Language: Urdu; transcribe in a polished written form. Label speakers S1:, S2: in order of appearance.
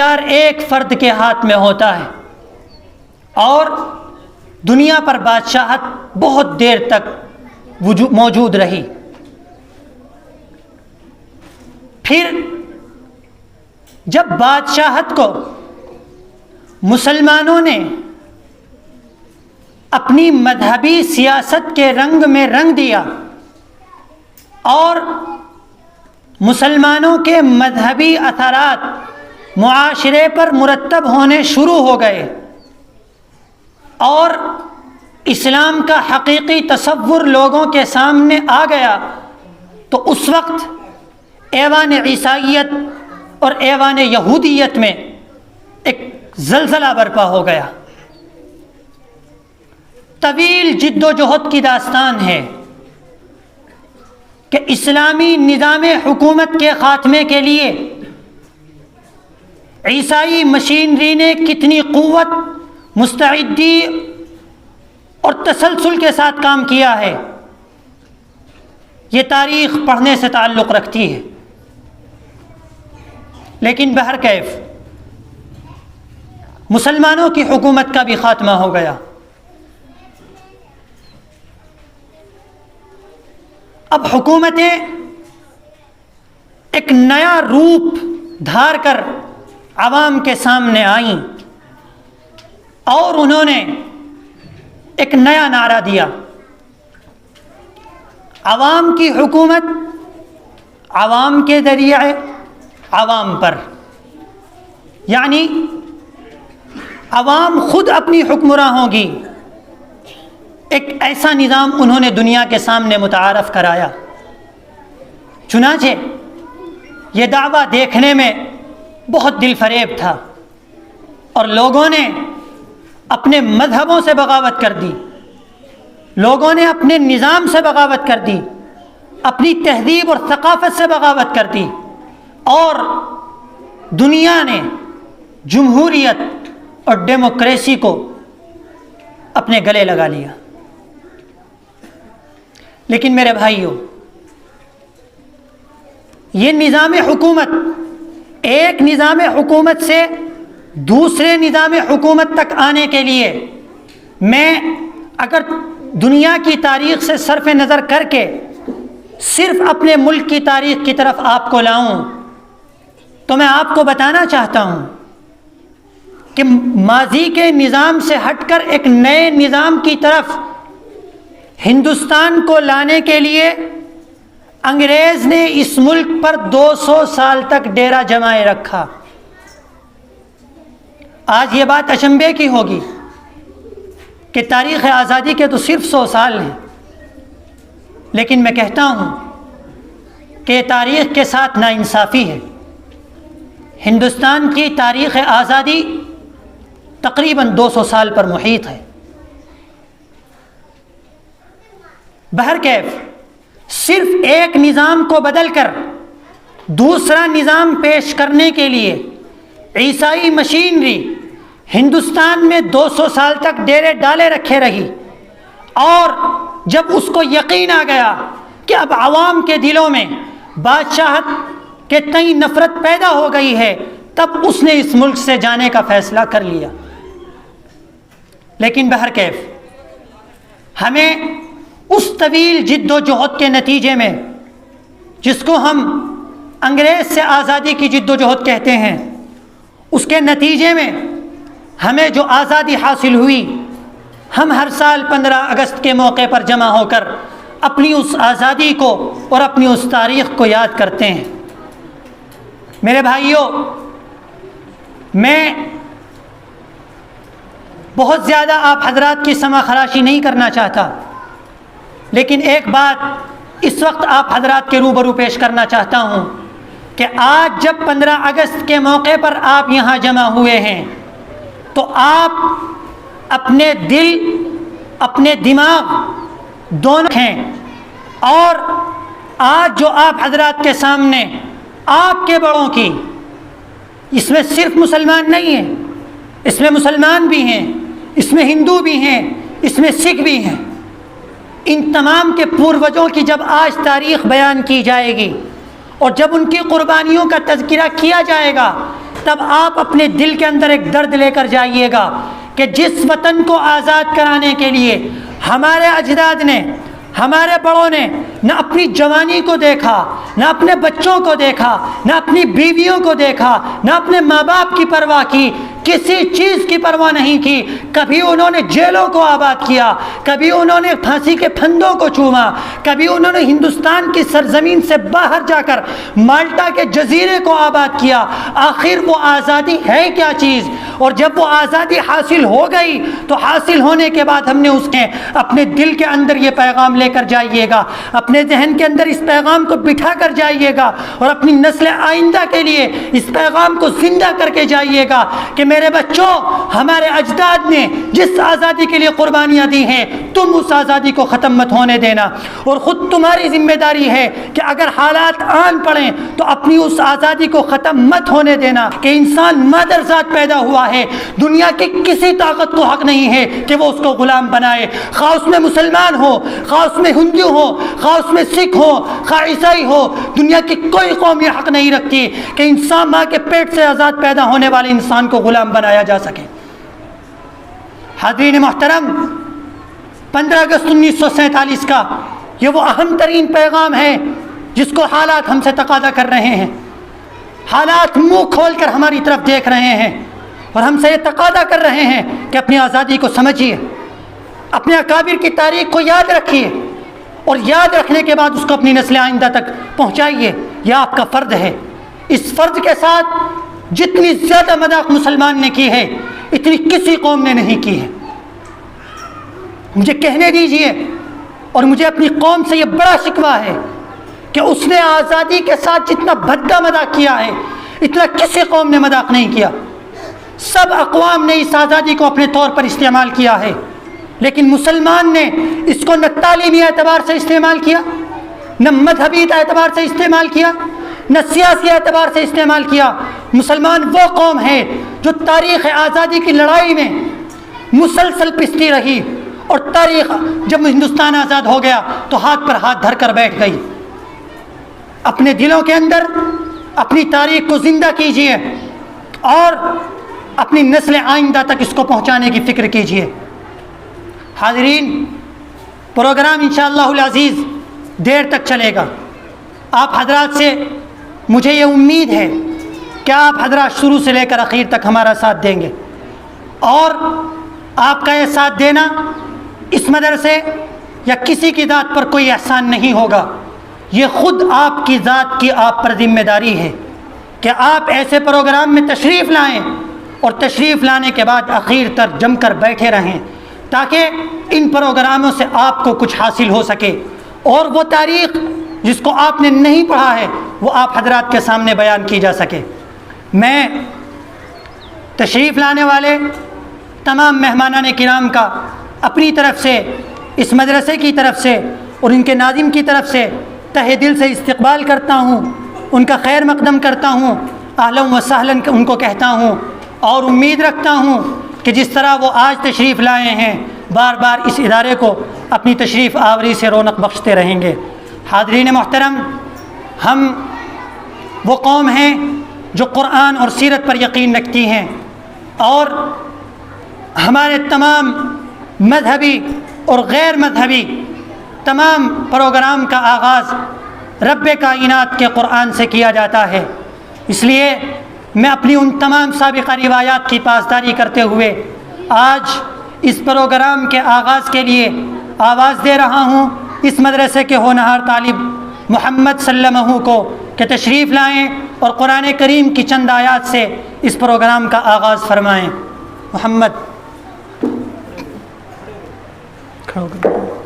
S1: اختیار ایک فرد کے ہاتھ میں ہوتا ہے اور دنیا پر بادشاہت بہت دیر تک موجود رہی. پھر جب بادشاہت کو مسلمانوں نے اپنی مذہبی سیاست کے رنگ میں رنگ دیا اور مسلمانوں کے مذہبی اثرات معاشرے پر مرتب ہونے شروع ہو گئے اور اسلام کا حقیقی تصور لوگوں کے سامنے آ گیا، تو اس وقت ایوان عیسائیت اور ایوان یہودیت میں ایک زلزلہ برپا ہو گیا. طویل جد و جہد کی داستان ہے کہ اسلامی نظام حکومت کے خاتمے کے لیے عیسائی مشینری نے کتنی قوت، مستعدی اور تسلسل کے ساتھ کام کیا ہے، یہ تاریخ پڑھنے سے تعلق رکھتی ہے. لیکن بہرکیف مسلمانوں کی حکومت کا بھی خاتمہ ہو گیا. اب حکومتیں ایک نیا روپ دھار کر عوام کے سامنے آئیں اور انہوں نے ایک نیا نعرہ دیا: عوام کی حکومت، عوام کے ذریعے عوام پر. یعنی عوام خود اپنی حکمراں ہوگی. ایک ایسا نظام انہوں نے دنیا کے سامنے متعارف کرایا. چنانچہ یہ دعویٰ دیکھنے میں بہت دل فریب تھا اور لوگوں نے اپنے مذہبوں سے بغاوت کر دی، لوگوں نے اپنے نظام سے بغاوت کر دی، اپنی تہذیب اور ثقافت سے بغاوت کر دی اور دنیا نے جمہوریت اور ڈیموکریسی کو اپنے گلے لگا لیا. لیکن میرے بھائیوں، یہ نظام حکومت ایک نظام حکومت سے دوسرے نظام حکومت تک آنے کے لیے میں اگر دنیا کی تاریخ سے صرف نظر کر کے صرف اپنے ملک کی تاریخ کی طرف آپ کو لاؤں تو میں آپ کو بتانا چاہتا ہوں کہ ماضی کے نظام سے ہٹ کر ایک نئے نظام کی طرف ہندوستان کو لانے کے لیے انگریز نے اس ملک پر 200 سال تک ڈیرا جمائے رکھا. آج یہ بات اچنبھے کی ہوگی کہ تاریخ آزادی کے تو صرف 100 سال ہیں، لیکن میں کہتا ہوں کہ تاریخ کے ساتھ ناانصافی ہے. ہندوستان کی تاریخ آزادی تقریباً 200 سال پر محیط ہے. بہرکیف صرف ایک نظام کو بدل کر دوسرا نظام پیش کرنے کے لیے عیسائی مشینری ہندوستان میں 200 سال تک ڈیرے ڈالے رکھے رہی اور جب اس کو یقین آ گیا کہ اب عوام کے دلوں میں بادشاہت کے تئیں نفرت پیدا ہو گئی ہے، تب اس نے اس ملک سے جانے کا فیصلہ کر لیا. لیکن بہرکیف ہمیں اس طویل جد و جہد کے نتیجے میں، جس کو ہم انگریز سے آزادی کی جد و جہد کہتے ہیں، اس کے نتیجے میں ہمیں جو آزادی حاصل ہوئی، ہم ہر سال 15 اگست کے موقع پر جمع ہو کر اپنی اس آزادی کو اور اپنی اس تاریخ کو یاد کرتے ہیں. میرے بھائیوں، میں بہت زیادہ آپ حضرات کی سمع خراشی نہیں کرنا چاہتا، لیکن ایک بات اس وقت آپ حضرات کے روبرو پیش کرنا چاہتا ہوں کہ آج جب 15 اگست کے موقع پر آپ یہاں جمع ہوئے ہیں تو آپ اپنے دل، اپنے دماغ دونوں ہیں، اور آج جو آپ حضرات کے سامنے آپ کے بڑوں کی، اس میں صرف مسلمان نہیں ہیں، اس میں مسلمان بھی ہیں، اس میں ہندو بھی ہیں، اس میں سکھ بھی ہیں، ان تمام کے پوروجوں کی جب آج تاریخ بیان کی جائے گی اور جب ان کی قربانیوں کا تذکرہ کیا جائے گا، تب آپ اپنے دل کے اندر ایک درد لے کر جائیے گا کہ جس وطن کو آزاد کرانے کے لیے ہمارے اجداد نے، ہمارے بڑوں نے نہ اپنی جوانی کو دیکھا، نہ اپنے بچوں کو دیکھا، نہ اپنی بیویوں کو دیکھا، نہ اپنے ماں باپ کی پرواہ کی، کسی چیز کی پرواہ نہیں کی، کبھی انہوں نے جیلوں کو آباد کیا، کبھی انہوں نے پھانسی کے پھندوں کو چوما، کبھی انہوں نے ہندوستان کی سرزمین سے باہر جا کر مالٹا کے جزیرے کو آباد کیا۔ آخر وہ آزادی ہے کیا چیز؟ اور جب وہ آزادی حاصل ہو گئی تو حاصل ہونے کے بعد ہم نے اس کے اپنے دل کے اندر یہ پیغام لے کر جائیے گا، اپنے ذہن کے اندر اس پیغام کو بٹھا کر جائیے گا، اور اپنی نسل آئندہ کے لیے اس پیغام کو زندہ کر کے جائیے گا کہ میرے بچوں، ہمارے اجداد نے جس آزادی کے لیے قربانیاں دی ہیں، تم اس آزادی کو ختم مت ہونے دینا، اور خود تمہاری ذمہ داری ہے کہ اگر حالات آن پڑیں تو اپنی اس آزادی کو ختم مت ہونے دینا۔ کہ انسان مادر ذات پیدا ہوا ہے، دنیا کی کسی طاقت کو حق نہیں ہے کہ وہ اس کو غلام بنائے، خواہ اس میں مسلمان ہو، خواہ اس میں ہندو ہو، خواہ اس میں سکھ ہو، خواہ عیسائی ہو، دنیا کی کوئی قوم یہ حق نہیں رکھتی کہ انسان ماں کے پیٹ سے آزاد پیدا ہونے والے انسان کو غلام بنایا جا سکے۔ حاضرین محترم، 15 اگست 1947 کا یہ وہ اہم ترین پیغام ہے جس کو حالات ہم سے تقاضا کر رہے ہیں۔ حالات منہ کھول کر ہماری طرف دیکھ رہے ہیں اور ہم سے یہ تقاضا کر رہے ہیں کہ اپنی آزادی کو سمجھیے، اپنے اکابر کی تاریخ کو یاد رکھیے، اور یاد رکھنے کے بعد اس کو اپنی نسل آئندہ تک پہنچائیے۔ یہ آپ کا فرض ہے۔ اس فرض کے ساتھ جتنی زیادہ مذاق مسلمان نے کی ہے اتنی کسی قوم نے نہیں کی ہے۔ مجھے کہنے دیجئے، اور مجھے اپنی قوم سے یہ بڑا شکوہ ہے کہ اس نے آزادی کے ساتھ جتنا بھدا مذاق کیا ہے اتنا کسی قوم نے مذاق نہیں کیا۔ سب اقوام نے اس آزادی کو اپنے طور پر استعمال کیا ہے، لیکن مسلمان نے اس کو نہ تعلیمی اعتبار سے استعمال کیا، نہ مذہبی اعتبار سے استعمال کیا، نہ سیاسی اعتبار سے استعمال کیا۔ مسلمان وہ قوم ہے جو تاریخ آزادی کی لڑائی میں مسلسل پستی رہی، اور تاریخ جب ہندوستان آزاد ہو گیا تو ہاتھ پر ہاتھ دھر کر بیٹھ گئی۔ اپنے دلوں کے اندر اپنی تاریخ کو زندہ کیجیے اور اپنی نسل آئندہ تک اس کو پہنچانے کی فکر کیجیے۔ حاضرین، پروگرام انشاءاللہ العزیز دیر تک چلے گا۔ آپ حضرات سے مجھے یہ امید ہے کہ آپ حضرات شروع سے لے کر اخیر تک ہمارا ساتھ دیں گے، اور آپ کا یہ ساتھ دینا اس مدرسے یا کسی کی ذات پر کوئی احسان نہیں ہوگا، یہ خود آپ کی ذات کی آپ پر ذمہ داری ہے کہ آپ ایسے پروگرام میں تشریف لائیں، اور تشریف لانے کے بعد اخیر تک جم کر بیٹھے رہیں، تاکہ ان پروگراموں سے آپ کو کچھ حاصل ہو سکے، اور وہ تاریخ جس کو آپ نے نہیں پڑھا ہے وہ آپ حضرات کے سامنے بیان کی جا سکے۔ میں تشریف لانے والے تمام مہمانان کرام کا اپنی طرف سے، اس مدرسے کی طرف سے اور ان کے ناظم کی طرف سے تہہ دل سے استقبال کرتا ہوں، ان کا خیر مقدم کرتا ہوں، اہلا و سہلا ان کو کہتا ہوں، اور امید رکھتا ہوں کہ جس طرح وہ آج تشریف لائے ہیں بار بار اس ادارے کو اپنی تشریف آوری سے رونق بخشتے رہیں گے۔ حاضرین محترم، ہم وہ قوم ہیں جو قرآن اور سیرت پر یقین رکھتی ہیں، اور ہمارے تمام مذہبی اور غیر مذہبی تمام پروگرام کا آغاز رب کائنات کے قرآن سے کیا جاتا ہے۔ اس لیے میں اپنی ان تمام سابقہ روایات کی پاسداری کرتے ہوئے آج اس پروگرام کے آغاز کے لیے آواز دے رہا ہوں اس مدرسے کے ہونہار طالب محمد سلمہ کو کہ تشریف لائیں اور قرآن کریم کی چند آیات سے اس پروگرام کا آغاز فرمائیں۔ محمد کھڑا ہو کر